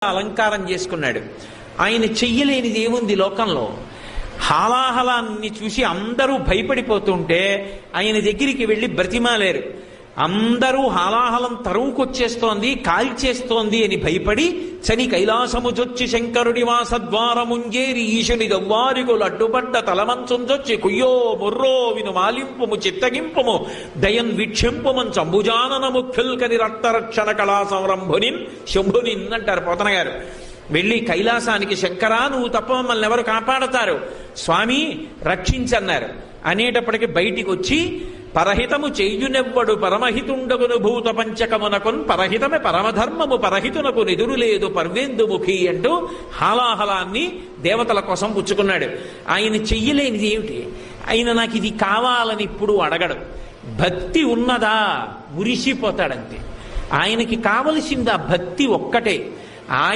అలంకారం చేసుకున్నాడు. ఆయన చెయ్యలేనిది ఏముంది లోకంలో? హాలాహలాన్ని చూసి అందరూ భయపడిపోతుంటే ఆయన దగ్గరికి వెళ్ళి బ్రతిమాలేరు. అందరూ హాలాహలం తరువుకొచ్చేస్తోంది, కాల్చేస్తోంది అని భయపడి చని కైలాసముజొచ్చి శంకరుడి వాసద్వారముంజేరి ఈశుని దవ్వారిగులు అడ్డుపడ్డ తలమంచుంజొచ్చి కుయ్యో ముర్రో విను మాలింపుము చిత్తగింపుము దయన్ వీక్షింపుమన్ చంబుజానన ముఖ్యుల్కని రక్తరక్షణ కళా సంరంభునిన్ శంభునిన్ అంటారు పోతన గారు. వెళ్ళి కైలాసానికి శంకరా నువ్వు తప్ప మమ్మల్ని ఎవరు కాపాడతారు, స్వామి రక్షించన్నారు అనేటప్పటికి బయటికి వచ్చి పరహితము చేయునెవ్వడు పరమహితుండగును భూత పంచకమునకున్ పరహితమే పరమధర్మము పరహితునకు నిదురు లేదు పర్వేందుముఖి అంటూ హాలాహలాన్ని దేవతల కోసం పుచ్చుకున్నాడు. ఆయన చెయ్యలేనిది ఏమిటి? ఆయన నాకు ఇది కావాలని ఇప్పుడు అడగడు. భక్తి ఉన్నదా మురిసిపోతాడంతే. ఆయనకి కావలసింది ఆ భక్తి ఒక్కటే.